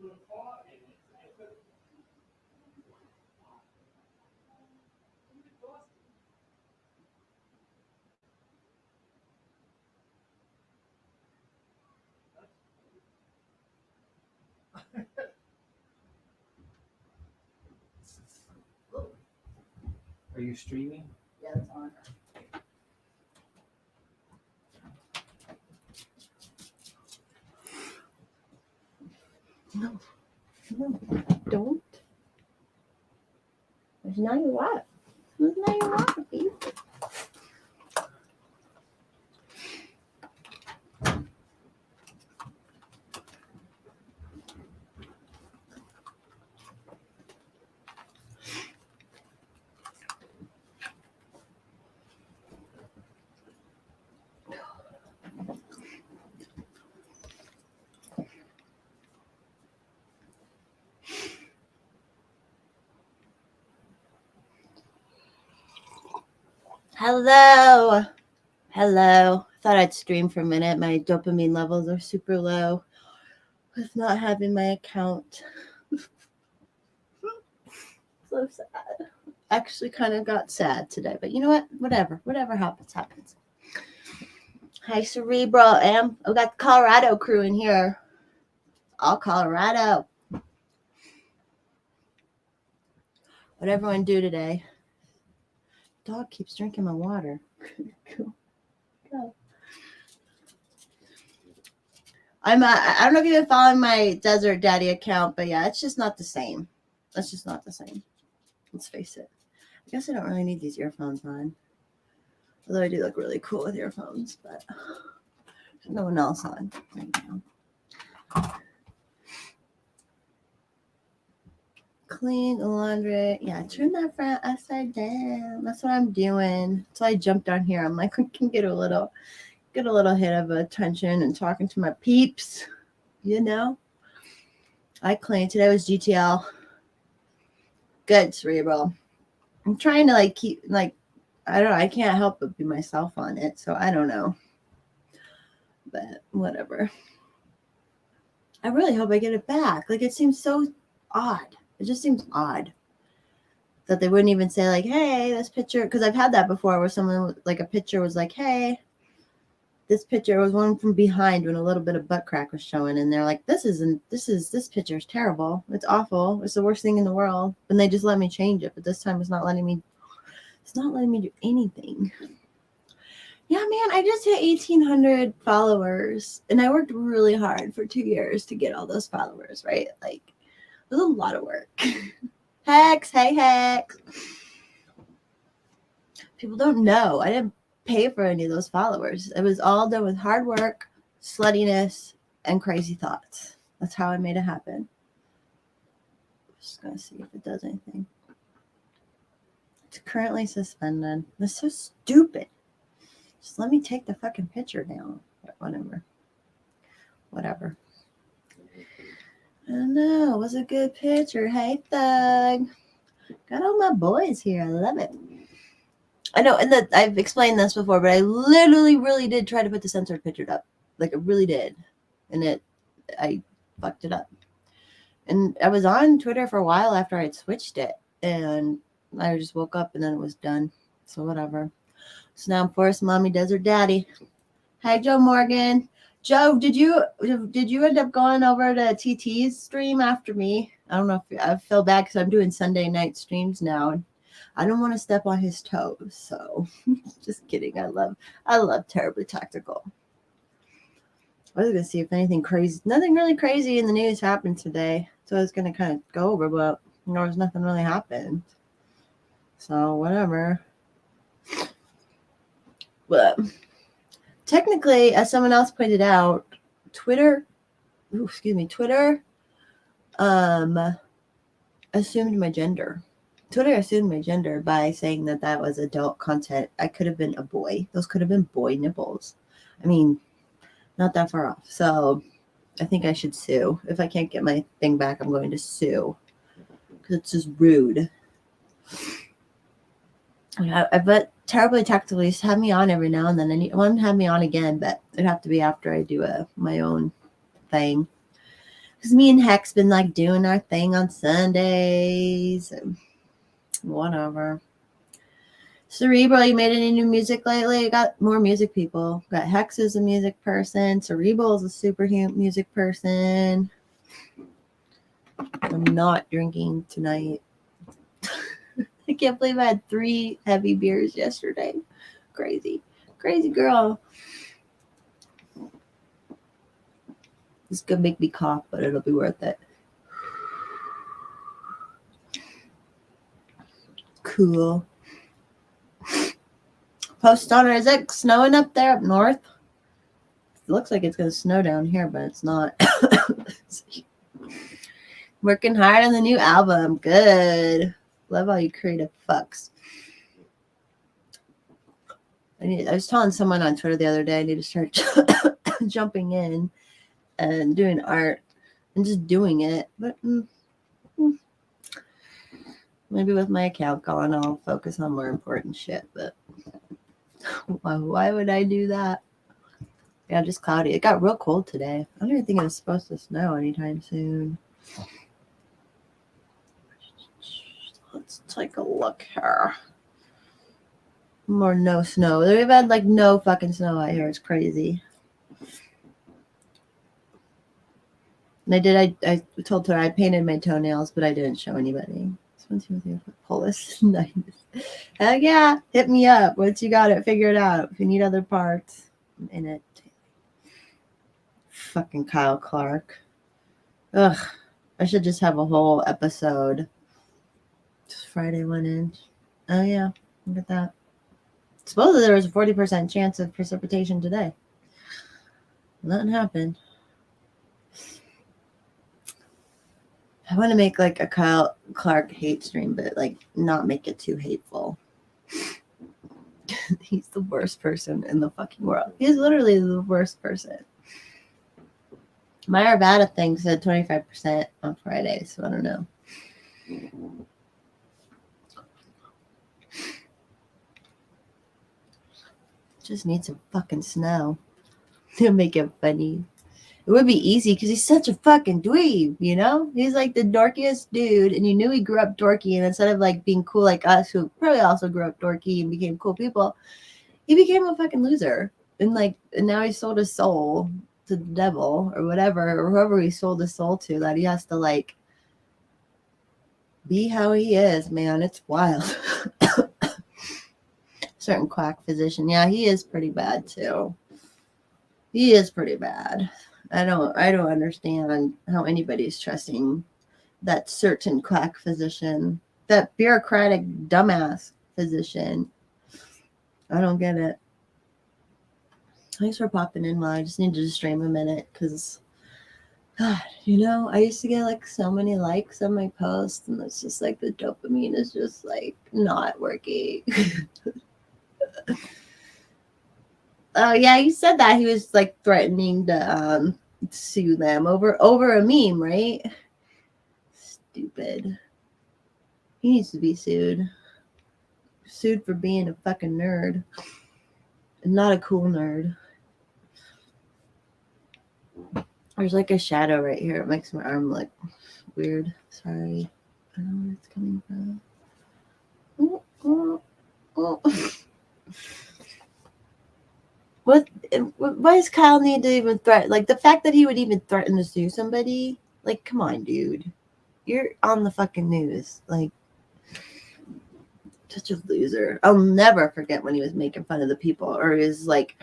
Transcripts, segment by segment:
Are you streaming? Yeah, it's on. No, don't. There's not your wife. Who's not your wife, baby? Hello. Hello. Thought I'd stream for a minute. My dopamine levels are super low with not having my account. So sad. Actually kind of got sad today, but you know what? Whatever happens, happens. Hi, Cerebral. We got the Colorado crew in here. All Colorado. What'd everyone do today? Dog keeps drinking my water. Cool. Go. I don't know if you've been following my Desert Daddy account, but yeah, it's just not the same. It's just not the same. Let's face it. I guess I don't really need these earphones on. Although I do look really cool with earphones, but there's no one else on right now. Clean the laundry. Yeah, turn that front upside down. That's what I'm doing. So I jumped on here. I'm like, I can get a little hit of attention and talking to my peeps. You know, I cleaned. Today was GTL. Good, Cerebral. I'm trying to keep I don't know. I can't help but be myself on it. So I don't know. But whatever. I really hope I get it back. It seems so odd. It just seems odd that they wouldn't even say hey, this picture, because I've had that before where someone a picture was hey, this picture was one from behind when a little bit of butt crack was showing, and they're like, this picture is terrible. It's awful. It's the worst thing in the world. And they just let me change it, but this time it's not letting me do anything. Yeah, man, I just hit 1,800 followers, and I worked really hard for 2 years to get all those followers, right? It was a lot of work. Hex, hey, Hex. People don't know. I didn't pay for any of those followers. It was all done with hard work, sluttiness, and crazy thoughts. That's how I made it happen. Just going to see if it does anything. It's currently suspended. That's so stupid. Just let me take the fucking picture down. But whatever. I know. It was a good picture. Hey, Thug. Got all my boys here. I love it. I know, and I've explained this before, but I literally really did try to put the censored picture up. I really did. And I fucked it up. And I was on Twitter for a while after I'd switched it. And I just woke up and then it was done. So whatever. So now I'm Forest Mommy Desert Daddy. Hi, Joe Morgan. Joe, did you end up going over to TT's stream after me? I don't know if I feel bad because I'm doing Sunday night streams now. And I don't want to step on his toes. So just kidding. I love Terribly Tactical. I was going to see if anything crazy, nothing really crazy in the news happened today. So I was going to kind of go over, but there was nothing really happened. So whatever. But technically, as someone else pointed out, Twitter assumed my gender. Twitter assumed my gender by saying that was adult content. I could have been a boy. Those could have been boy nipples. I mean, not that far off. So I think I should sue. If I can't get my thing back, I'm going to sue. Because it's just rude. But Terribly Tactical used to have me on every now and then. I want to have me on again, but it'd have to be after I do my own thing. Because me and Heck's been like doing our thing on Sundays. And whatever. Cerebral, you made any new music lately? You got more music people. Got Hex is a music person. Cerebral is a super music person. I'm not drinking tonight. I can't believe I had 3 heavy beers yesterday. Crazy. Crazy girl. This could make me cough, but it'll be worth it. Cool. Post Stoner, is it snowing up there up north? It looks like it's going to snow down here, but it's not. Working hard on the new album. Good. Love all you creative fucks. I was telling someone on Twitter the other day I need to start jumping in and doing art and just doing it. But maybe with my account gone, I'll focus on more important shit. But why would I do that? Yeah, just cloudy. It got real cold today. I don't even think it was supposed to snow anytime soon. Let's take a look here. More no snow. We've had like no fucking snow out here. It's crazy. And I told her I painted my toenails, but I didn't show anybody. Pull this. Nice. Heck yeah. Hit me up. Once you got it, figure it out. If you need other parts, I'm in it. Fucking Kyle Clark. Ugh. I should just have a whole episode. Just Friday 1 inch. Oh yeah. Look at that. Supposedly there was a 40% chance of precipitation today. Nothing happened. I want to make like a Kyle Clark hate stream, but like not make it too hateful. He's the worst person in the fucking world. He's literally the worst person. My Arvada thing said 25% on Friday, so I don't know. Just need some fucking snow to make it funny. It would be easy because he's such a fucking dweeb, you know? He's like the dorkiest dude, and you knew he grew up dorky, and instead of like being cool like us, who probably also grew up dorky and became cool people, he became a fucking loser. And now he sold his soul to the devil or whatever, or whoever he sold his soul to, that he has to like be how he is, man. It's wild. Certain quack physician. Yeah, he is pretty bad too. He is pretty bad. I don't understand how anybody's trusting that certain quack physician, that bureaucratic dumbass physician. I don't get it. Thanks for popping in, Ma. I just need to stream a minute because, God, I used to get like so many likes on my posts, and it's just like the dopamine is just like not working. Oh yeah, you said that he was like threatening to sue them over a meme, right? Stupid. He needs to be sued. Sued for being a fucking nerd. And not a cool nerd. There's like a shadow right here. It makes my arm look weird. Sorry. I don't know where it's coming from. What does Kyle need to even threaten? Like, the fact that he would even threaten to sue somebody? Like, come on, dude. You're on the fucking news. Like, such a loser. I'll never forget when he was making fun of the people, or he was like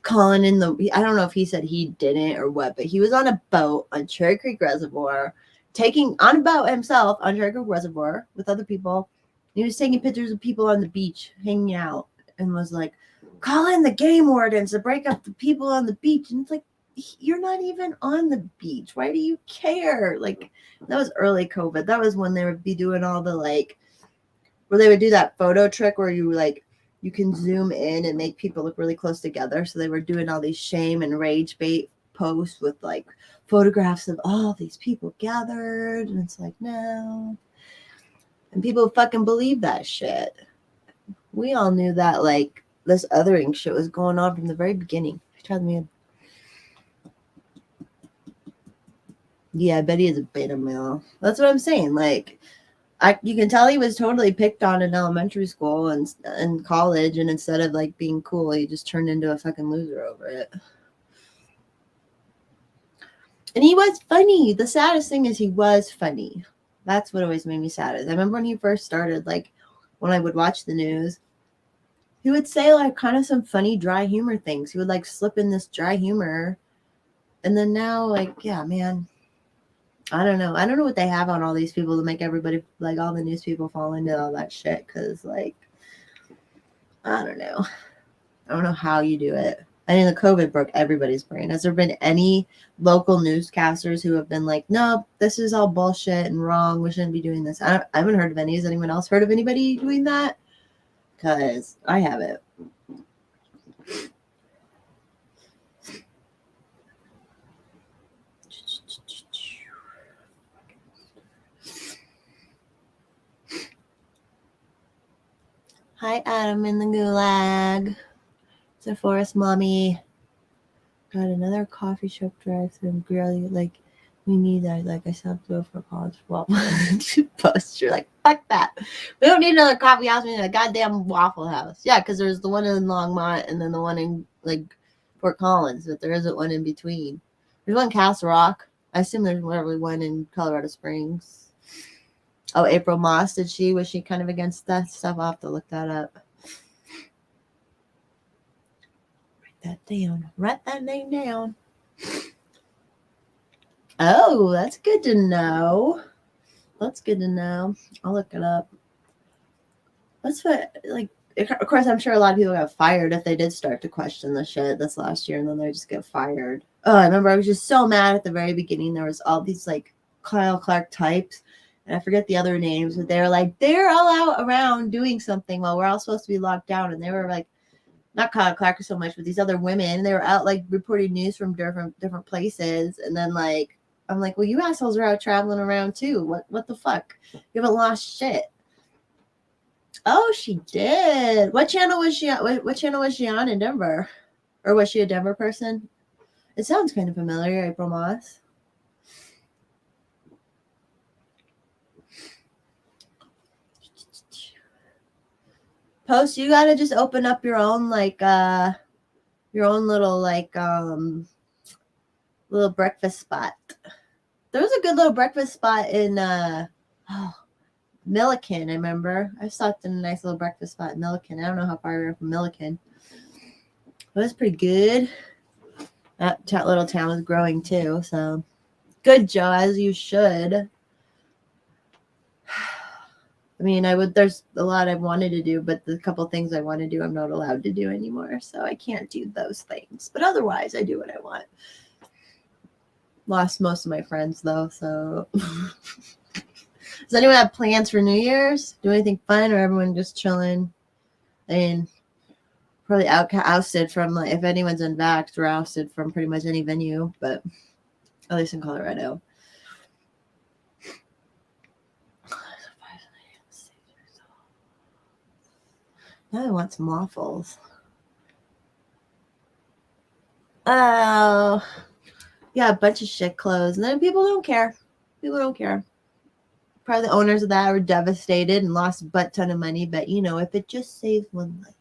calling in I don't know if he said he didn't or what, but he was on a boat on Cherry Creek Reservoir, on a boat himself on Cherry Creek Reservoir with other people. He was taking pictures of people on the beach hanging out and was like, call in the game wardens to break up the people on the beach. And it's like, you're not even on the beach. Why do you care? Like, that was early COVID. That was when they would be doing all the like, where they would do that photo trick where you can zoom in and make people look really close together. So they were doing all these shame and rage bait posts with like photographs of all these people gathered. And it's like, no. And people fucking believe that shit. We all knew that like this othering shit was going on from the very beginning. Yeah, I bet he is a beta male. That's what I'm saying. Like, you can tell he was totally picked on in elementary school and college, and instead of like being cool, he just turned into a fucking loser over it. And he was funny. The saddest thing is he was funny. That's what always made me sad. I remember when he first started, like when I would watch the news, he would say like kind of some funny dry humor things. He would like slip in this dry humor. And then now, like, yeah, man, I don't know. I don't know what they have on all these people to make everybody, like all the news people, fall into all that shit. Cause like, I don't know. I don't know how you do it. I mean, the COVID broke everybody's brain. Has there been any local newscasters who have been like, no, this is all bullshit and wrong. We shouldn't be doing this. I haven't heard of any. Has anyone else heard of anybody doing that? Because I haven't. Hi, Adam in the gulag. It's a forest mommy. Got another coffee shop drive-through and grill. Like, we need that. Like, I still have to go for college. Well, post. You're like, fuck that. We don't need another coffee house. We need a goddamn Waffle House. Yeah, because there's the one in Longmont and then the one in, like, Fort Collins, but there isn't one in between. There's one in Castle Rock. I assume there's probably one in Colorado Springs. Oh, April Moss, was she kind of against that stuff? I'll have to look that up. Write that down. Write that name down. Oh, that's good to know. That's good to know. I'll look it up. That's what, like, of course, I'm sure a lot of people got fired if they did start to question the shit this last year, and then they just get fired. Oh, I remember I was just so mad at the very beginning. There was all these, like, Kyle Clark types, and I forget the other names, but they were like, they're all out around doing something while we're all supposed to be locked down, and they were like, not Kyle Clark so much, but these other women, they were out, like, reporting news from different places, and then, like, I'm like, well, you assholes are out traveling around too. What the fuck? You haven't lost shit. Oh, she did. What channel was she on? What channel was she on in Denver? Or was she a Denver person? It sounds kind of familiar, April Moss. Post, you gotta just open up your own like your own little like little breakfast spot. There was a good little breakfast spot in Milliken, I remember. I stopped in a nice little breakfast spot in Milliken. I don't know how far we were from Milliken. It was pretty good. That little town was growing too, so good, Joe, as you should. I mean, there's a lot I wanted to do, but the couple things I want to do, I'm not allowed to do anymore, so I can't do those things. But otherwise, I do what I want. Lost most of my friends, though, so... Does anyone have plans for New Year's? Do anything fun, or everyone just chilling? I mean, probably ousted from, like, if anyone's unvaxxed, we're ousted from pretty much any venue, but at least in Colorado. Now I want some waffles. Oh, yeah, a bunch of shit closed, and then people don't care. People don't care. Probably the owners of that were devastated and lost a butt ton of money, but you know, if it just saves one life.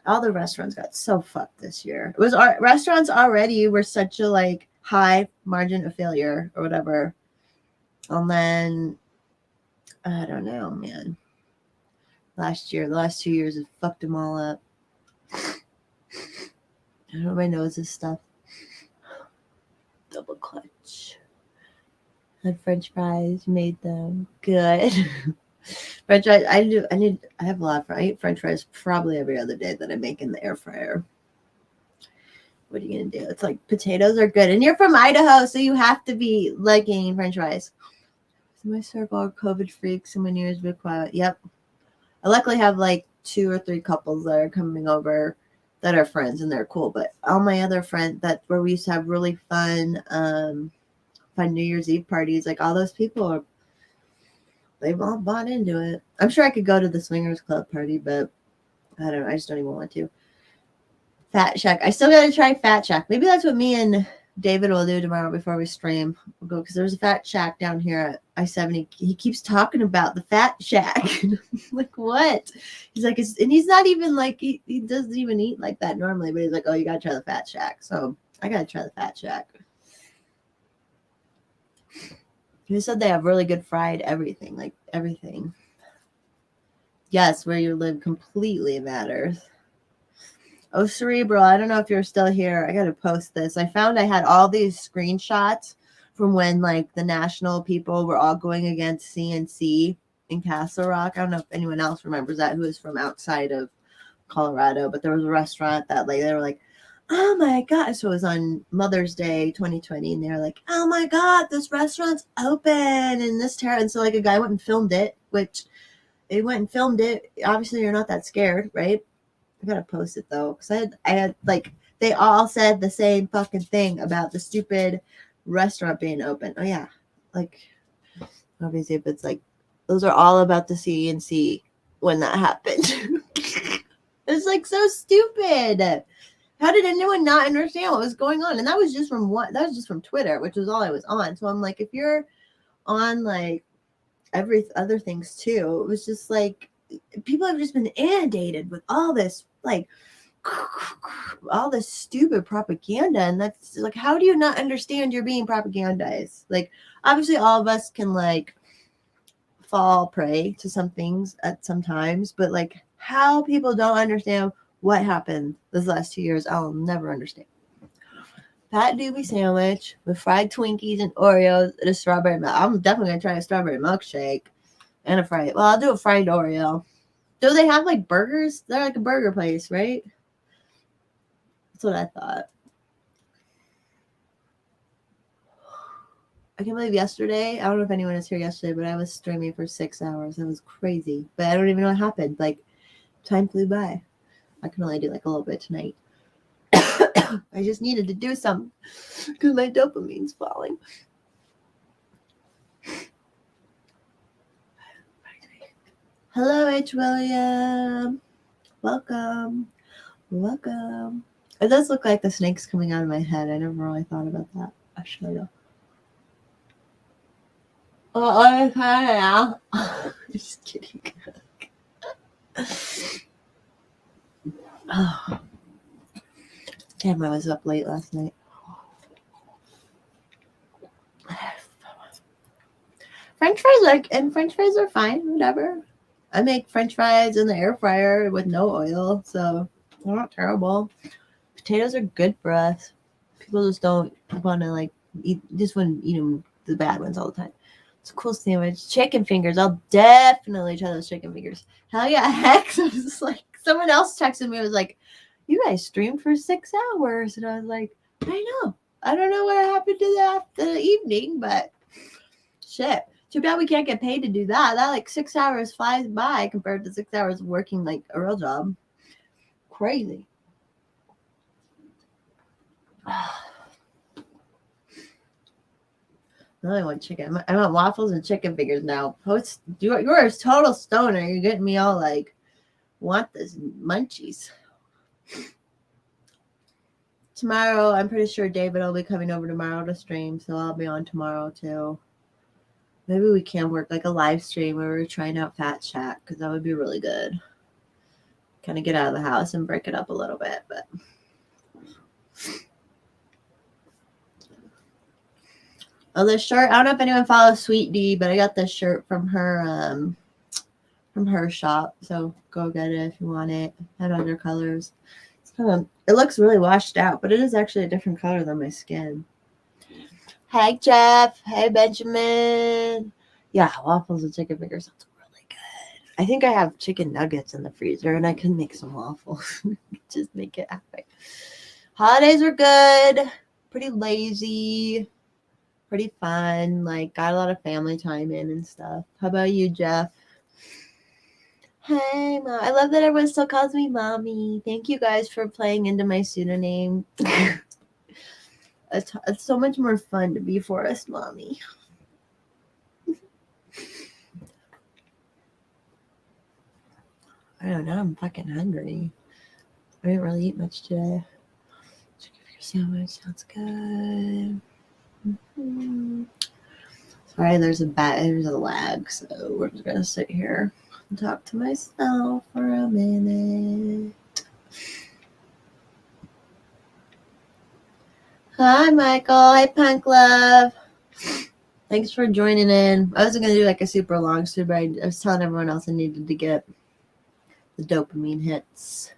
All the restaurants got so fucked this year. It was our restaurants already were such a like high margin of failure or whatever. And then I don't know, man. The last 2 years have fucked them all up. I don't know, my nose is stuff. Double clutch. Had French fries, made them good. French fries, I have a lot I eat French fries probably every other day that I make in the air fryer. What are you gonna do? It's like potatoes are good. And you're from Idaho, so you have to be liking French fries. So my circle are COVID freaks and my New Year's big quiet. Yep. I luckily have like 2 or 3 couples that are coming over that are friends and they're cool. But all my other friends where we used to have really fun New Year's Eve parties, like all those people they've all bought into it. I'm sure I could go to the swingers club party, but I don't know. I just don't even want to. Fat Shack. I still gotta try Fat Shack. Maybe that's what me and David will do tomorrow before we stream. We'll go because there's a Fat Shack down here at I-70. He keeps talking about the Fat Shack. I'm like, what? He's like, and he's not even like, he doesn't even eat like that normally, but he's like, oh, you got to try the Fat Shack. So I got to try the Fat Shack. He said they have really good fried everything, like everything. Yes, where you live completely matters. Oh, Cerebral, I don't know if you're still here. I got to post this. I found I had all these screenshots from when, like, the national people were all going against CNC in Castle Rock. I don't know if anyone else remembers that, who is from outside of Colorado, but there was a restaurant that, like, they were like, oh, my God. So it was on Mother's Day 2020, and they were like, oh, my God, this restaurant's open in this town. And so, like, a guy went and filmed it, which they went and filmed it. Obviously, you're not that scared, right? I gotta post it though, because I had like they all said the same fucking thing about the stupid restaurant being open. Oh yeah, like obviously, if it's like those are all about the CNC when that happened. It's like so stupid. How did anyone not understand what was going on? And that was just from that was just from Twitter, which was all I was on. So I'm like, if you're on like every other things too, it was just like people have just been inundated with all this like all this stupid propaganda, and that's like, how do you not understand you're being propagandized? Like obviously all of us can like fall prey to some things at some times, but like how people don't understand what happened this last 2 years, I'll never understand. Pat doobie sandwich with fried Twinkies and Oreos and a strawberry milk. I'm definitely gonna try a strawberry milkshake and a fried. Well, I'll do a fried Oreo. Do they have like burgers? They're like a burger place, right? That's what I thought. I can't believe yesterday. I don't know if anyone was here yesterday, but I was streaming for 6 hours. It was crazy. But I don't even know what happened. Like, time flew by. I can only do like a little bit tonight. I just needed to do something because my dopamine's falling. Hello, H. William. Welcome. Welcome. It does look like the snake's coming out of my head. I never really thought about that. I'll show you. Oh, okay. Just kidding. Oh. Damn, I was up late last night. French fries are fine, whatever. I make French fries in the air fryer with no oil, so they're not terrible. Potatoes are good for us. People just don't want to like eat. Just want to eat them, the bad ones all the time. It's a cool sandwich. Chicken fingers. I'll definitely try those chicken fingers. Hell yeah, Hex. I was just like, someone else texted me. I was like, you guys streamed for 6 hours, and I was like, I know. I don't know what happened to the evening, but shit. Too bad we can't get paid to do that. That like 6 hours flies by compared to 6 hours working like a real job. Crazy. I really want chicken. I want waffles and chicken fingers now. You're a total stoner. You're getting me all like, want this munchies. Tomorrow, I'm pretty sure David will be coming over tomorrow to stream, so I'll be on tomorrow too. Maybe we can work like a live stream where we're trying out Fat Shack, because that would be really good. Kind of get out of the house and break it up a little bit, but. Oh, this shirt. I don't know if anyone follows Sweet D, but I got this shirt from her shop. So go get it if you want it. I have other colors. It looks really washed out, but it is actually a different color than my skin. Hey, Jeff. Hey, Benjamin. Yeah, waffles and chicken fingers sounds really good. I think I have chicken nuggets in the freezer, and I can make some waffles. Just make it happen. Holidays were good. Pretty lazy. Pretty fun. Like, got a lot of family time in and stuff. How about you, Jeff? Hey, Mom. I love that everyone still calls me Mommy. Thank you guys for playing into my pseudonym. It's so much more fun to be Forest Mommy. I don't know. I'm fucking hungry. I didn't really eat much today. Sandwich sounds good. Mhm. Sorry, there's a lag, so we're just gonna sit here and talk to myself for a minute. Hi, Michael. Hi, Punk Love. Thanks for joining in. I wasn't gonna do like a super long stream, but I was telling everyone else I needed to get the dopamine hits.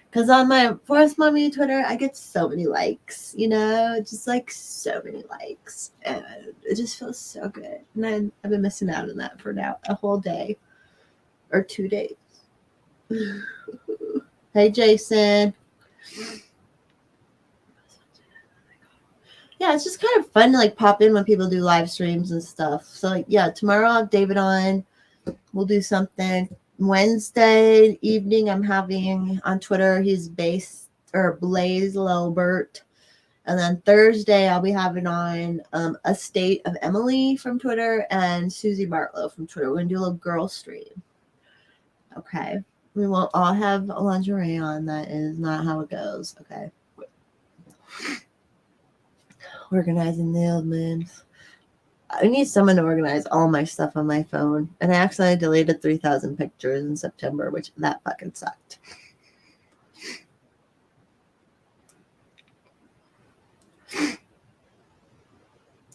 Because on my Forest Mommy Twitter, I get so many likes, just like so many likes. And it just feels so good. And I've been missing out on that for now a whole day or 2 days. Hey, Jason. Yeah, it's just kind of fun to like pop in when people do live streams and stuff. So like, yeah, tomorrow I'll have David on. We'll do something. Wednesday evening, I'm having on Twitter, he's Blaze Lilbert. And then Thursday, I'll be having on A State of Emily from Twitter and Susie Bartlow from Twitter. We're going to do a little girl stream. Okay. We won't all have lingerie on. That is not how it goes. Okay. Organizing the old man. I need someone to organize all my stuff on my phone. And I accidentally deleted 3,000 pictures in September, which that fucking sucked.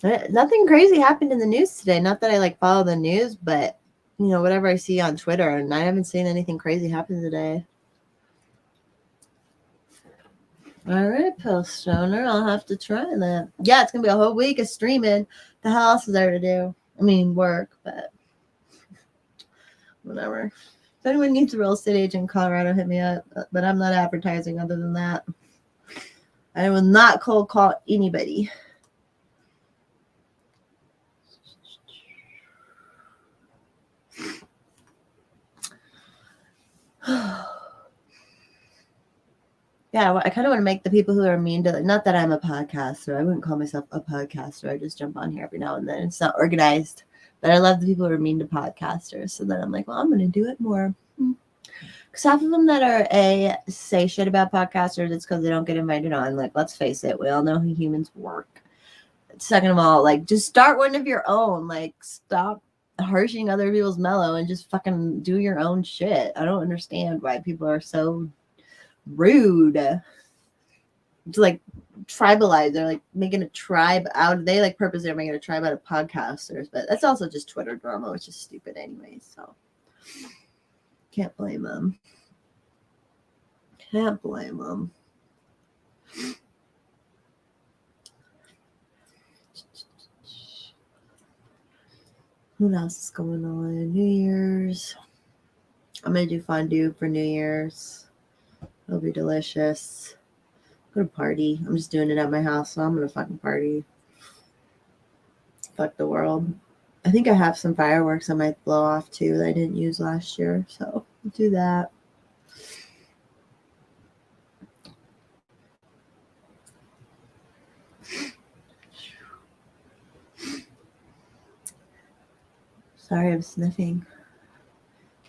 Nothing crazy happened in the news today. Not that I like follow the news, but whatever I see on Twitter, and I haven't seen anything crazy happen today. All right, Pill Stoner, I'll have to try that. Yeah, it's gonna be a whole week of streaming. The hell else is there to do? I mean, work, but whatever. If anyone needs a real estate agent in Colorado, hit me up. But I'm not advertising other than that. I will not cold call anybody. Yeah, I kind of want to make the people who are mean to, not that I'm a podcaster. I wouldn't call myself a podcaster. I just jump on here every now and then. It's not organized. But I love the people who are mean to podcasters. So then I'm like, well, I'm going to do it more. Because half of them that are say shit about podcasters, it's because they don't get invited on. Like, let's face it. We all know how humans work. Second of all, like, just start one of your own. Like, stop harshing other people's mellow and just fucking do your own shit. I don't understand why people are so rude to like tribalize. They're like making a tribe out. They like purposely are making a tribe out of podcasters, but that's also just Twitter drama, which is stupid anyway. So can't blame them. Can't blame them. What else is going on? New Year's. I'm gonna do fondue for New Year's. It'll be delicious. Go to party. I'm just doing it at my house, so I'm gonna fucking party. Fuck the world. I think I have some fireworks I might blow off too that I didn't use last year, so I'll do that. Sorry, I'm sniffing.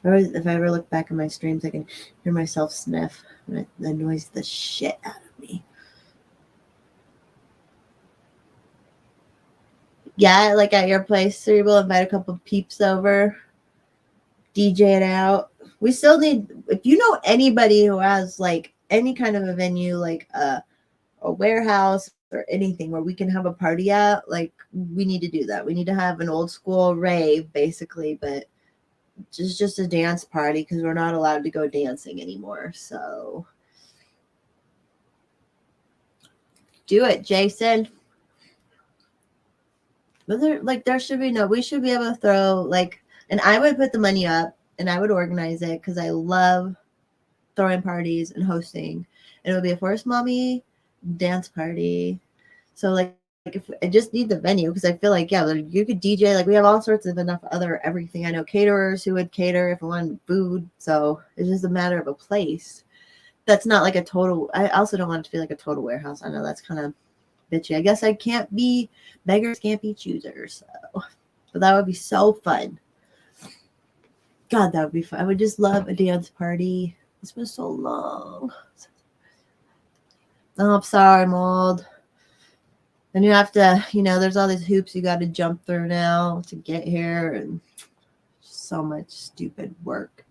If I ever look back at my streams, I can hear myself sniff. And it annoys the shit out of me. Yeah, like at your place, so we'll invite a couple peeps over, DJ it out. We still need, if you know anybody who has like any kind of a venue, like a warehouse or anything where we can have a party at, like we need to do that. We need to have an old school rave, basically, but just a dance party because we're not allowed to go dancing anymore. So do it, Jason. But there should be we should be able to throw like, and I would put the money up and I would organize it because I love throwing parties and hosting. And it would be a Forest Mommy dance party. So like if I just need the venue, because I feel like, yeah, you could DJ, like we have all sorts of enough other everything. I know caterers who would cater if I wanted food. So it's just a matter of a place. That's not like a total, I also don't want it to feel like a total warehouse. I know that's kind of bitchy. I guess beggars can't be choosers. So, but that would be so fun. God, that would be fun. I would just love a dance party. It's been so long. Oh, I'm sorry, I'm old. And you have to, there's all these hoops you got to jump through now to get here, and so much stupid work.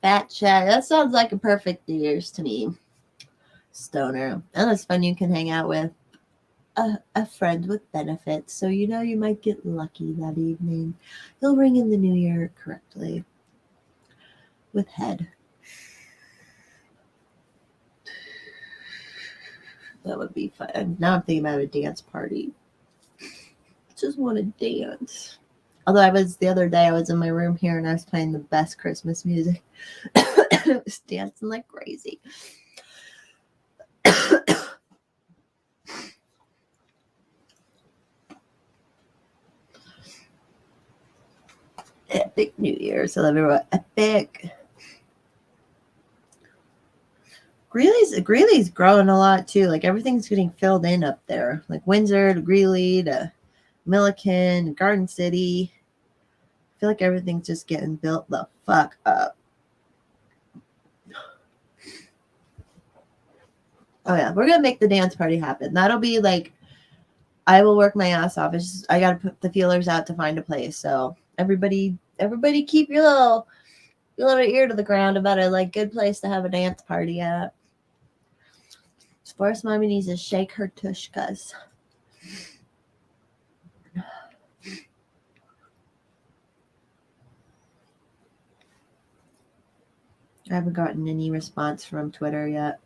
Fat chat. That sounds like a perfect New Year's to me. Stoner. And it's fun you can hang out with a friend with benefits. So you might get lucky that evening. You'll ring in the new year correctly. With head. That would be fun. Now I'm thinking about a dance party. Just want to dance. Although the other day I was in my room here and I was playing the best Christmas music. I was dancing like crazy. Epic New Year. So everyone, epic. Greeley's growing a lot too. Like everything's getting filled in up there. Like Windsor to Greeley to Milliken, Garden City. I feel like everything's just getting built the fuck up. Oh yeah, we're gonna make the dance party happen. That'll be like, I will work my ass off. It's just, I gotta put the feelers out to find a place. So everybody keep your little ear to the ground about a like good place to have a dance party at. Sports mommy needs to shake her tushkas. I haven't gotten any response from Twitter yet.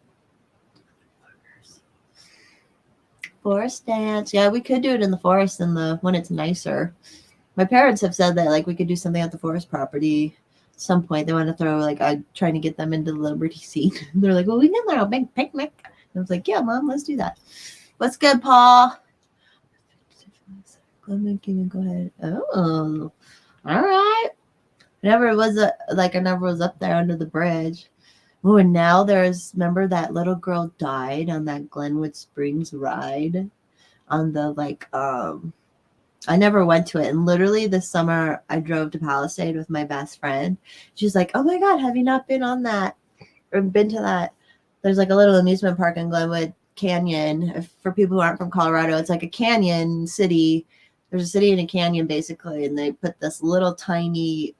Forest dance. Yeah, we could do it in the forest when it's nicer. My parents have said that like we could do something at the forest property at some point. They want to throw like trying to get them into the Liberty scene. They're like, well, we can throw a big picnic. And I was like, yeah, Mom, let's do that. What's good, Paul? Go ahead. Oh, all right. I never was up there under the bridge. Oh, and now remember that little girl died on that Glenwood Springs ride on the I never went to it. And literally this summer I drove to Palisade with my best friend. She's like, oh my God, have you not been on that or been to that? There's like a little amusement park in Glenwood Canyon. For people who aren't from Colorado, it's like a canyon city. There's a city in a canyon basically. And they put this little tiny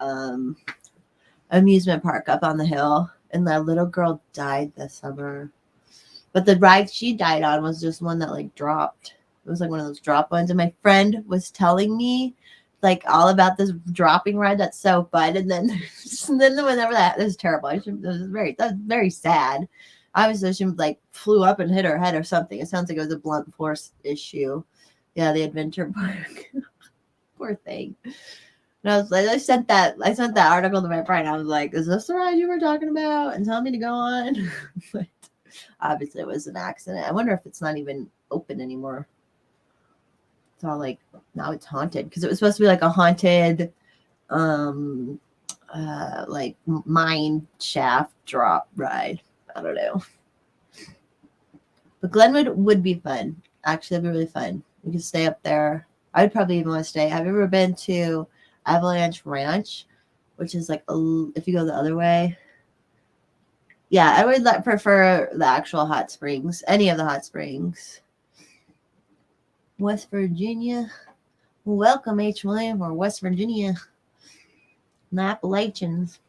amusement park up on the hill. And that little girl died this summer. But the ride she died on was just one that like dropped. It was like one of those drop ones. And my friend was telling me like all about this dropping ride that's so fun. And then whenever that was terrible. That's very sad. Obviously she like flew up and hit her head or something. It sounds like it was a blunt force issue. Yeah, the adventure park. Poor thing. And I was like, I sent that article to my friend. I was like, is this the ride you were talking about? And tell me to go on. But obviously it was an accident. I wonder if it's not even open anymore. It's all like, now it's haunted. Because it was supposed to be like a haunted like mine shaft drop ride. I don't know. But Glenwood would be fun. Actually, it'd be really fun. We could stay up there. I would probably even want to stay. Have you ever been to Avalanche Ranch, which is like if you go the other way? Yeah, I would prefer the actual hot springs, any of the hot springs. West Virginia. Welcome, H. William, or West Virginia. The Appalachians.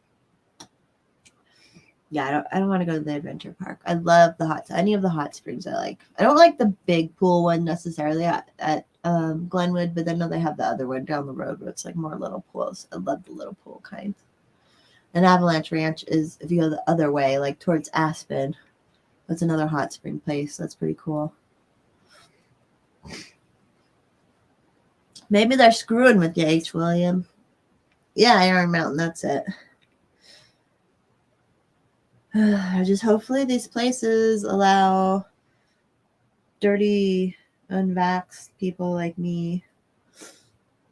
Yeah, I don't want to go to the adventure park. I love any of the hot springs I like. I don't like the big pool one necessarily at Glenwood, but I know they have the other one down the road where it's like more little pools. I love the little pool kind. And Avalanche Ranch is, if you go the other way, like towards Aspen, that's another hot spring place. That's pretty cool. Maybe they're screwing with you, H. William. Yeah, Iron Mountain, that's it. Just hopefully these places allow dirty, unvaxxed people like me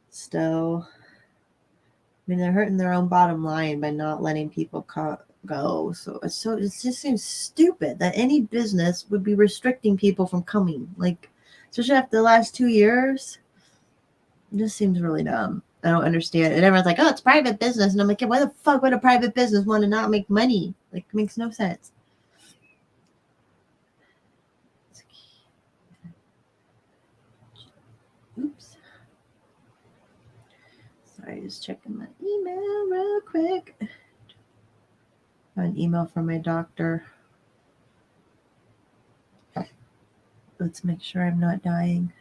stow. I mean, they're hurting their own bottom line by not letting people go. So it just seems stupid that any business would be restricting people from coming. Like, especially after the last 2 years, it just seems really dumb. I don't understand. And everyone's like, oh, it's private business. And I'm like, yeah, why the fuck would a private business want to not make money? Like, it makes no sense. Oops. Sorry, just checking my email real quick. An email from my doctor. Let's make sure I'm not dying.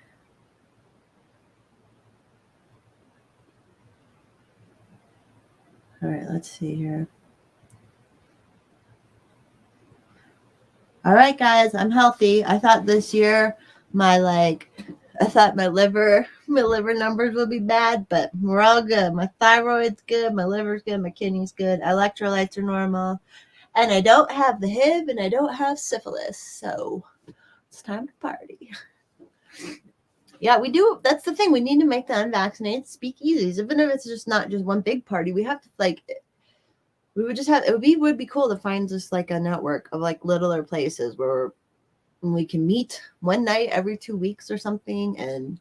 All right, let's see here. All right, guys, I'm healthy. I thought this year my liver numbers would be bad, but we're all good. My thyroid's good, my liver's good, my kidneys good, electrolytes are normal, and I don't have the HIV and I don't have syphilis, so it's time to party. Yeah, we do. That's the thing. We need to make the unvaccinated speakeasies, even if it's just not just one big party. We have to we would just have. It would be cool to find just like a network of like littler places where we can meet one night every 2 weeks or something and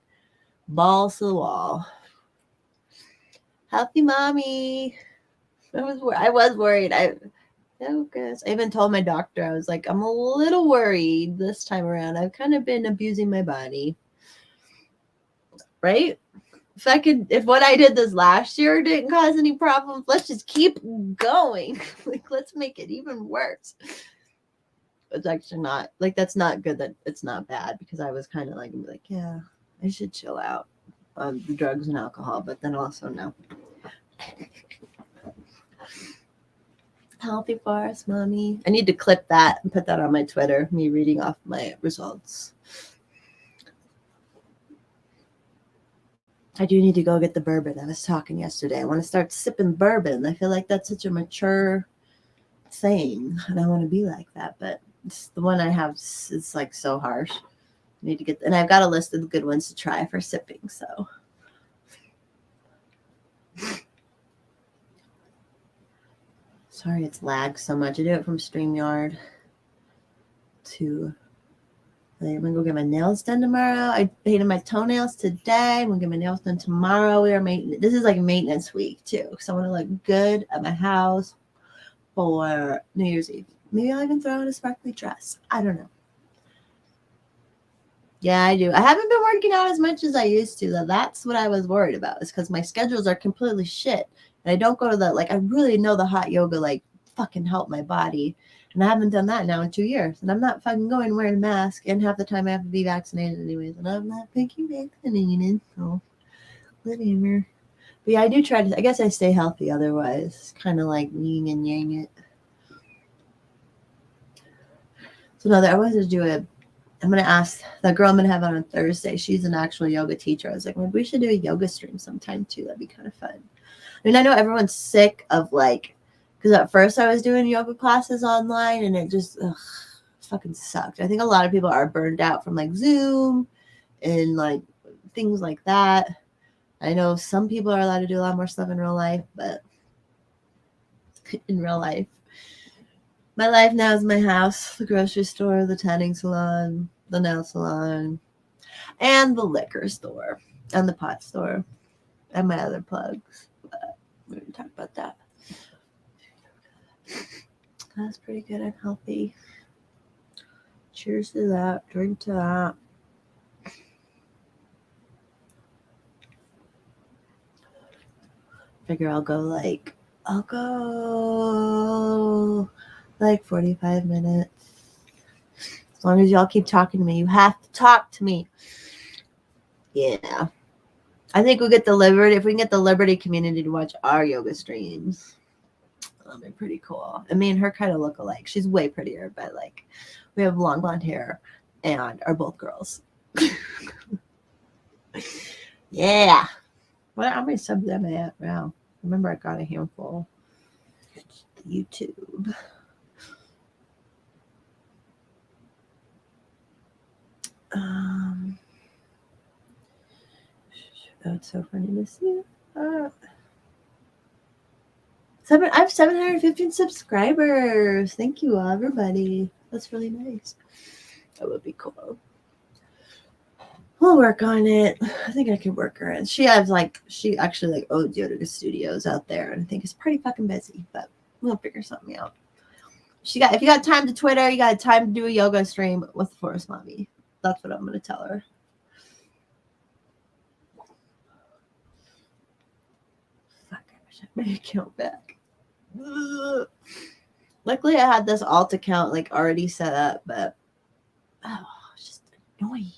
balls to the wall. Healthy mommy. I was worried. I even told my doctor, I was like, I'm a little worried this time around. I've kind of been abusing my body. Right? If what I did this last year didn't cause any problems, let's just keep going. Like, let's make it even worse. It's actually not like that's not good. That it's not bad because I was kind of like, yeah, I should chill out on the drugs and alcohol, but then also no. Healthy forest, mommy. I need to clip that and put that on my Twitter. Me reading off my results. I do need to go get the bourbon. I was talking yesterday. I want to start sipping bourbon. I feel like that's such a mature thing, and I want to be like that. But it's the one I have is like so harsh. I need to get, and I've got a list of the good ones to try for sipping. So, sorry it's lagged so much. I do it from StreamYard. I'm gonna go get my nails done tomorrow. I painted my toenails today. I'm gonna get my nails done tomorrow. This is like maintenance week too, because I want to look good at my house for New Year's Eve. Maybe I'll even throw in a sparkly dress. I don't know. Yeah, I do. I haven't been working out as much as I used to, though. That's what I was worried about, is because my schedules are completely shit. And I don't go to I really know the hot yoga, fucking help my body. And I haven't done that now in 2 years. And I'm not fucking going wearing a mask. And half the time I have to be vaccinated anyways. And I'm not fucking vaccinated. So, whatever. But yeah, I do try to, I guess I stay healthy otherwise. Kind of like yin and yang it. So, no, I wanted to do I'm going to ask the girl I'm going to have on Thursday. She's an actual yoga teacher. I was like, maybe we should do a yoga stream sometime too. That'd be kind of fun. I mean, I know everyone's sick of because at first I was doing yoga classes online and it just fucking sucked. I think a lot of people are burned out from Zoom and things like that. I know some people are allowed to do a lot more stuff in real life, but in real life, my life now is my house, the grocery store, the tanning salon, the nail salon, and the liquor store, and the pot store, and my other plugs. But we're going to talk about that. That's pretty good. I'm healthy. Cheers to that. Drink to that. Figure I'll go 45 minutes. As long as y'all keep talking to me. You have to talk to me. Yeah. I think if we can get the Liberty community to watch our yoga streams, that'll be pretty cool. And me and her kind of look alike. She's way prettier, but we have long blonde hair and are both girls. Yeah. How many subs am I at now? Remember I got a handful. YouTube. Oh, it's so funny to see. I have 715 subscribers. Thank you, everybody. That's really nice. That would be cool. We'll work on it. I think I could work her in. She actually like owns yoga studios out there, and I think it's pretty fucking busy, but we'll figure something out. If you got time to Twitter, you got time to do a yoga stream with Forest Mommy. That's what I'm gonna tell her. Fuck, I wish I made account back. Ugh. Luckily, I had this alt account like already set up, but it's just annoying.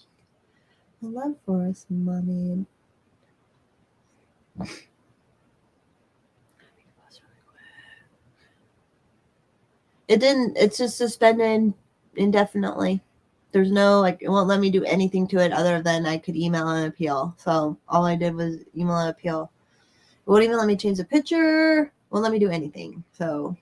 I love Forest Mommy. It's just suspended indefinitely. There's no, like, it won't let me do anything to it other than I could email an appeal. So all I did was email an appeal. It won't even let me change the picture. Won't let me do anything. So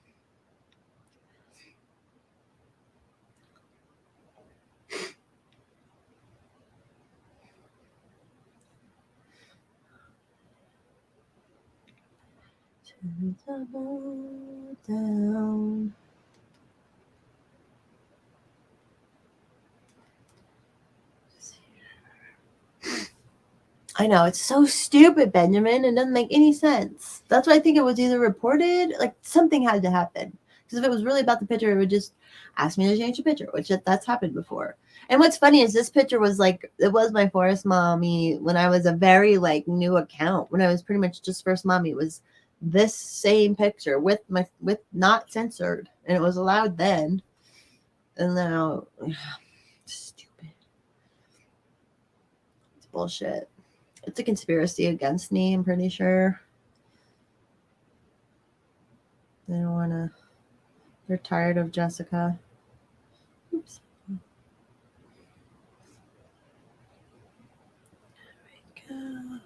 down. I know, it's so stupid, Benjamin. It doesn't make any sense. That's why I think it was either reported, like something had to happen. Because if it was really about the picture, it would just ask me to change the picture, which that's happened before. And what's funny is this picture was like, it was my Forest Mommy when I was a very like new account, when I was pretty much just Forest Mommy. It was this same picture with not censored, and it was allowed then. And now, stupid. It's bullshit. It's a conspiracy against me, I'm pretty sure. They don't want to. They're tired of Jessica. Oops. There we go.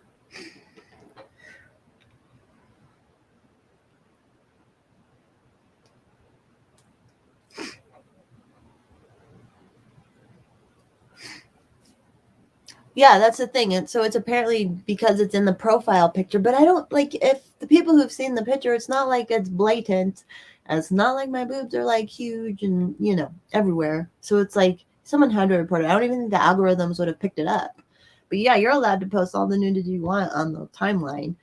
Yeah, that's the thing. And so it's apparently because it's in the profile picture, but I don't like, if the people who've seen the picture, it's not like it's blatant. It's not like my boobs are like huge and, everywhere. So it's like someone had to report it. I don't even think the algorithms would have picked it up. But yeah, you're allowed to post all the nudity you want on the timeline.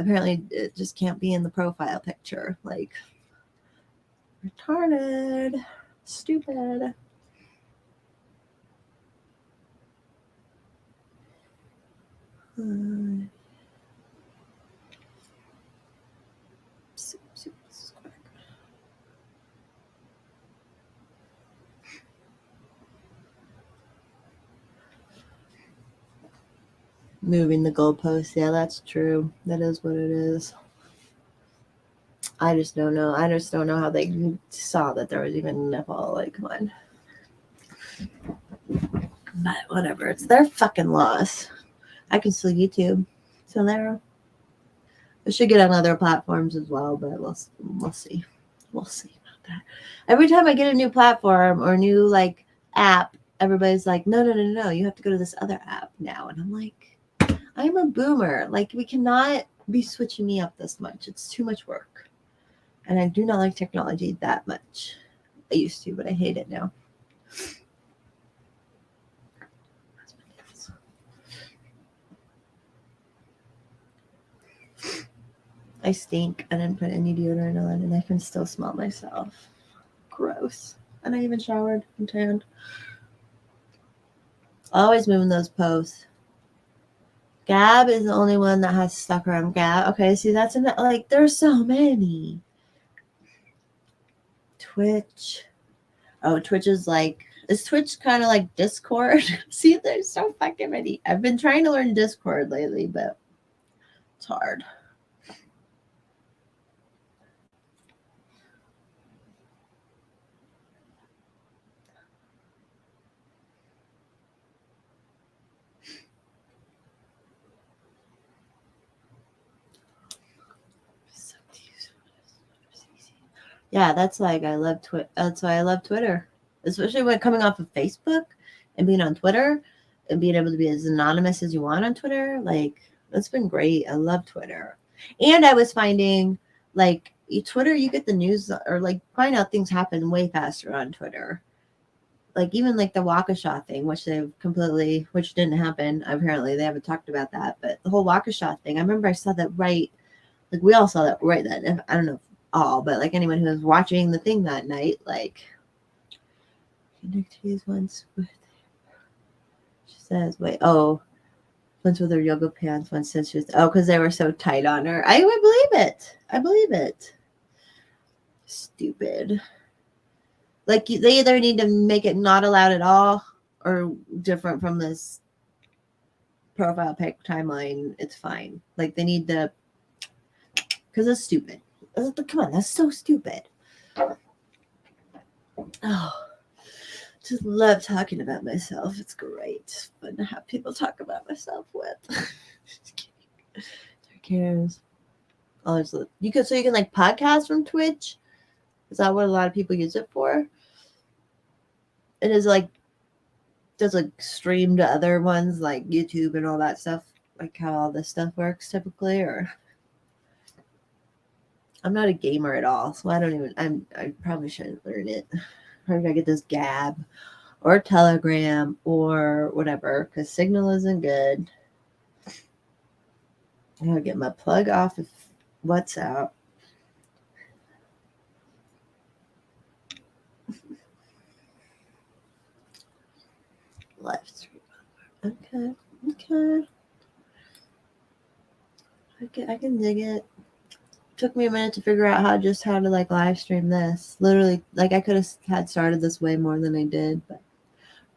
Apparently, it just can't be in the profile picture. Like, retarded. Stupid. Moving the goalposts. Yeah, that's true. That is what it is. I just don't know. I just don't know how they saw that there was even a nipple. Like, come on. But whatever. It's their fucking loss. I can still YouTube. So there. It should get on other platforms as well, but we'll see. We'll see about that. Every time I get a new platform or new like app, everybody's like, no, you have to go to this other app now. And I'm like, I'm a boomer. Like, we cannot be switching me up this much. It's too much work. And I do not like technology that much. I used to, but I hate it now. I stink. I didn't put any deodorant on, and I can still smell myself. Gross. And I even showered and tanned. Always moving those posts. Gab is the only one that has stuck around. Gab. Okay, see, that's like, there's so many. Twitch. Oh, Twitch is Twitch kind of like Discord? See, there's so fucking many. I've been trying to learn Discord lately, but it's hard. Yeah, that's like, I love Twitter. That's why I love Twitter, especially when coming off of Facebook and being on Twitter and being able to be as anonymous as you want on Twitter. Like, that's been great. I love Twitter. And I was finding like Twitter, you get the news or like find out things happen way faster on Twitter. like even like the Waukesha thing, which which didn't happen. Apparently, they haven't talked about that. But the whole Waukesha thing, I remember I saw that right. Like we all saw that right then. I don't know if all, but like anyone who was watching the thing that night, like connect once with. She says, "Wait, oh." Once with her yoga pants, once since she was because they were so tight on her. I would believe it. I believe it. Stupid. Like they either need to make it not allowed at all or different from this profile pic timeline. It's fine. Like they need to because it's stupid. Come on, that's so stupid. Oh, just love talking about myself. It's great. It's fun to have people talk about myself with. Just kidding. Who cares? You can like podcast from Twitch. Is that what a lot of people use it for? It is like does like stream to other ones like YouTube and all that stuff, like how all this stuff works typically. Or I'm not a gamer at all, so I probably shouldn't learn it. Probably gotta get this Gab or Telegram or whatever because Signal isn't good. I gotta get my plug off of WhatsApp. Live stream. Okay. I can dig it. Took me a minute to figure out how to like live stream this. Literally, like I could have had started this way more than I did, but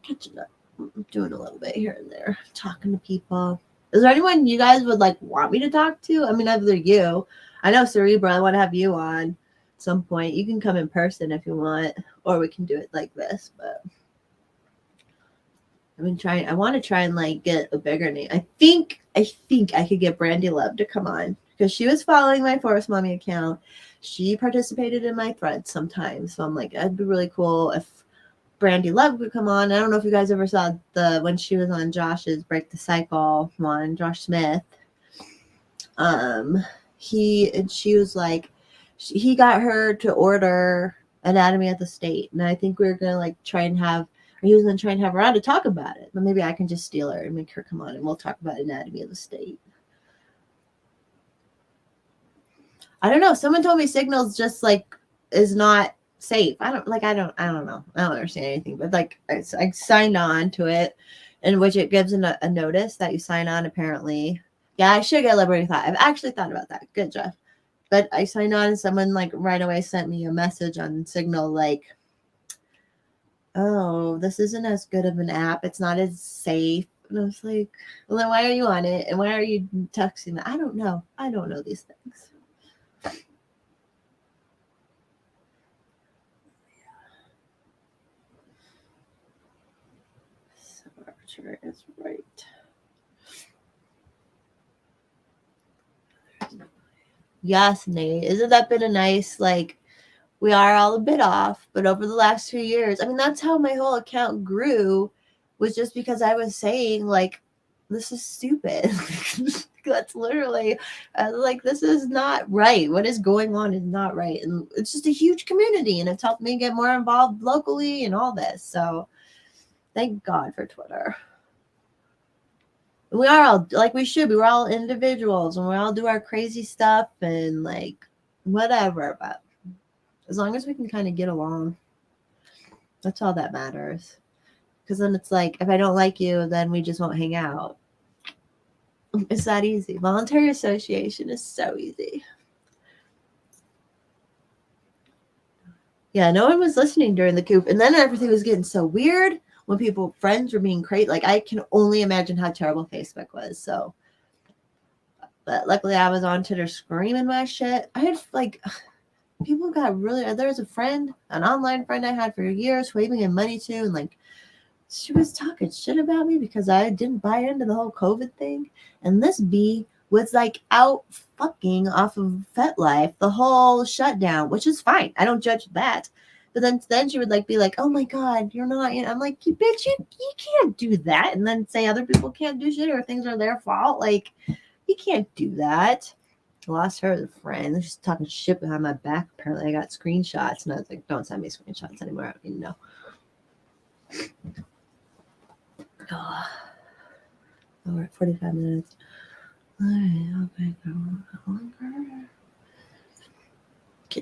catching up. I'm doing a little bit here and there, talking to people. Is there anyone you guys would like want me to talk to? I mean, other you. I know Cerebral. I want to have you on at some point. You can come in person if you want, or we can do it like this. But I've been trying. I want to try and like get a bigger name. I think I could get Brandy Love to come on because she was following my Forest Mommy account. She participated in my threads sometimes, so I'm like, it'd be really cool if Brandy Love would come on. I don't know if you guys ever saw when she was on Josh's Break the Cycle one, Josh Smith. She was like, he got her to order Anatomy of the State, and I think we were gonna like try and have. He was going to try and have her on to talk about it, but maybe I can just steal her and make her come on and we'll talk about Anatomy of the State. I don't know. Someone told me Signal's just like is not safe. I don't know. I don't understand anything, but like I signed on to it in which it gives a notice that you sign on apparently. Yeah, I should get Liberty Thought. I've actually thought about that. Good, Jeff. But I signed on and someone like right away sent me a message on Signal like, oh, this isn't as good of an app. It's not as safe. And I was like, well, then why are you on it? And why are you texting me? I don't know. I don't know these things. So Archer is right. Yes, Nate. Isn't that been a nice, like, we are all a bit off, but over the last 2 years, I mean, that's how my whole account grew, was just because I was saying, like, this is stupid. That's literally, like, this is not right. What is going on is not right. And it's just a huge community, and it's helped me get more involved locally and all this. So thank God for Twitter. We are all, like we should be. We're all individuals, and we all do our crazy stuff and, like, whatever, but as long as we can kind of get along, that's all that matters. Because then it's like, if I don't like you, then we just won't hang out. It's that easy. Voluntary association is so easy. Yeah, no one was listening during the coup. And then everything was getting so weird when friends were being crazy. Like, I can only imagine how terrible Facebook was. So, but luckily I was on Twitter screaming my shit. I had, like... People got really, there was an online friend I had for years who I even gave money to, and like she was talking shit about me because I didn't buy into the whole COVID thing. And this bee was like out fucking off of FetLife the whole shutdown, which is fine. I don't judge that. But then she would like be like, oh my God, you're not, I'm like, you bitch, you can't do that. And then say other people can't do shit or things are their fault. Like, you can't do that. I lost her as a friend. She's talking shit behind my back. Apparently, I got screenshots, and I was like, "Don't send me screenshots anymore. I don't even know." Oh, we're at 45 minutes. All right, okay.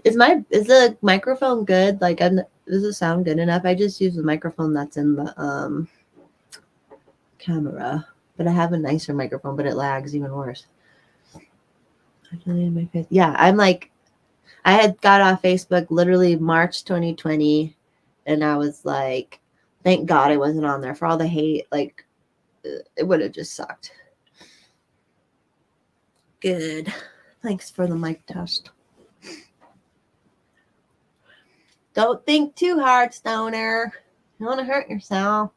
Is the microphone good? Like, does it sound good enough? I just use the microphone that's in the camera, but I have a nicer microphone, but it lags even worse. Yeah, I'm like, I had got off Facebook literally March 2020, and I was like, thank God I wasn't on there for all the hate. Like, it would have just sucked. Good. Thanks for the mic test. Don't think too hard, Stoner. You don't want to hurt yourself.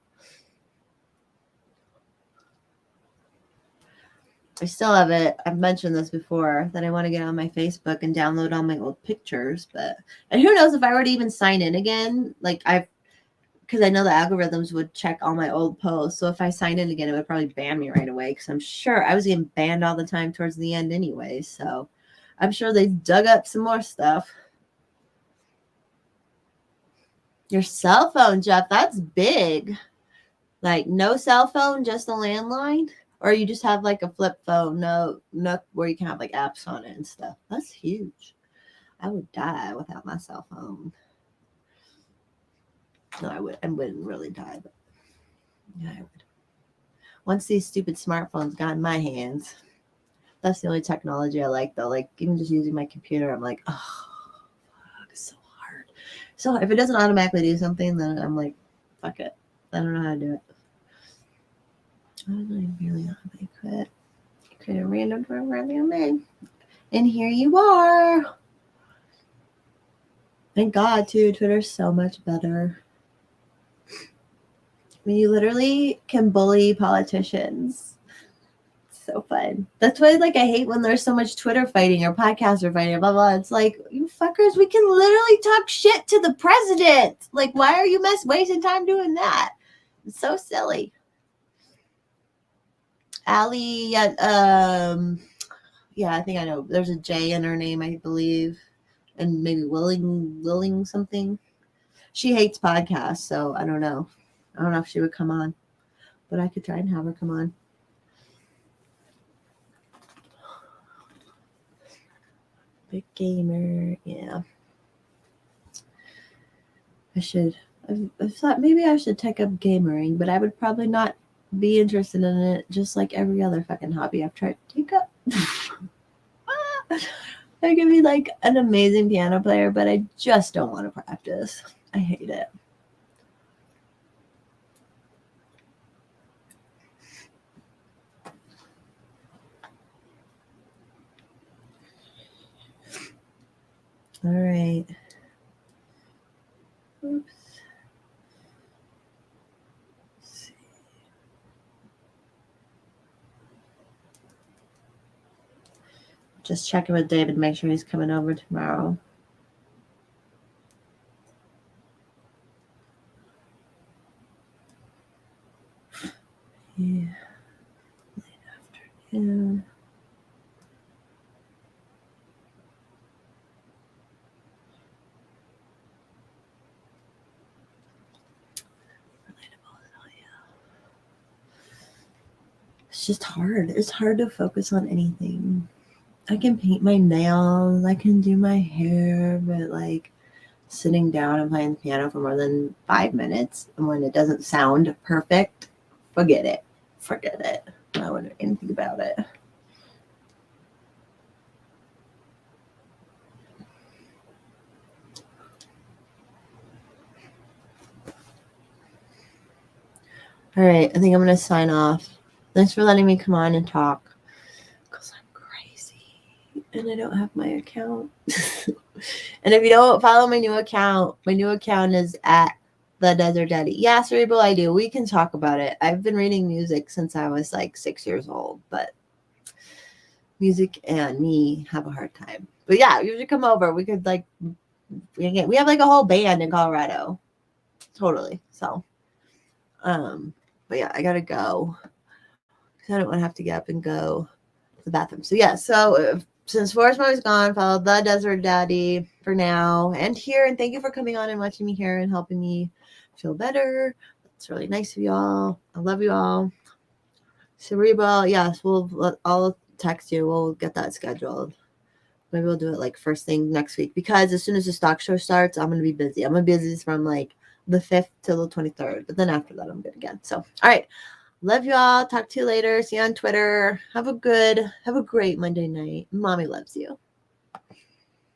I still have it. I've mentioned this before that I want to get on my Facebook and download all my old pictures, and who knows if I were to even sign in again, because I know the algorithms would check all my old posts. So if I signed in again, it would probably ban me right away because I'm sure I was getting banned all the time towards the end anyway. So I'm sure they dug up some more stuff. Your cell phone, Jeff, that's big. Like no cell phone, just a landline? Or you just have like a flip phone, no where you can have like apps on it and stuff. That's huge. I would die without my cell phone. No, I wouldn't really die, but yeah, I would. Once these stupid smartphones got in my hands, that's the only technology I like though. Like even just using my computer, I'm like, oh, fuck, it's so hard. So if it doesn't automatically do something, then I'm like, fuck it. I don't know how to do it. I don't really know how to quit. Create a random program, and here you are. Thank God, too. Twitter's so much better. I mean, you literally can bully politicians. It's so fun. That's why, like, I hate when there's so much Twitter fighting or podcaster fighting, blah, blah. It's like, you fuckers, we can literally talk shit to the president. Like, why are you wasting time doing that? It's so silly. Allie, yeah, I think I know. There's a J in her name, I believe, and maybe Willing something. She hates podcasts, so I don't know. I don't know if she would come on, but I could try and have her come on. Big gamer, yeah. I thought maybe I should take up gamering, but I would probably not be interested in it, just like every other fucking hobby I've tried to take up. I could be like an amazing piano player, but I just don't want to practice. I hate it. All right. Oops. Just checking with David, make sure he's coming over tomorrow. Yeah. Late afternoon. It's just hard. It's hard to focus on anything. I can paint my nails, I can do my hair, but like sitting down and playing the piano for more than 5 minutes, and when it doesn't sound perfect, forget it. Forget it. I don't want to do anything about it. All right, I think I'm going to sign off. Thanks for letting me come on and talk, because I'm crazy and I don't have my account. And if you don't follow my new account is at the Desert Daddy. Yeah, Cerebral, I do. We can talk about it. I've been reading music since I was like 6 years old, but music and me have a hard time. But yeah, you should come over. We could we have like a whole band in Colorado. Totally. So, but yeah, I gotta go because I don't want to have to get up and go to the bathroom. So yeah, since Forest Mom is gone, follow the Desert Daddy for now and here. And thank you for coming on and watching me here and helping me feel better. It's really nice of y'all. I love you all. Cerebral, yes, I'll text you. We'll get that scheduled. Maybe we'll do it like first thing next week because as soon as the stock show starts, I'm gonna be busy. I'm gonna be busy from like the 5th till the 23rd, but then after that, I'm good again. So, all right, love you all. Talk to you later. See you on Twitter. Have a great Monday night. Mommy loves you.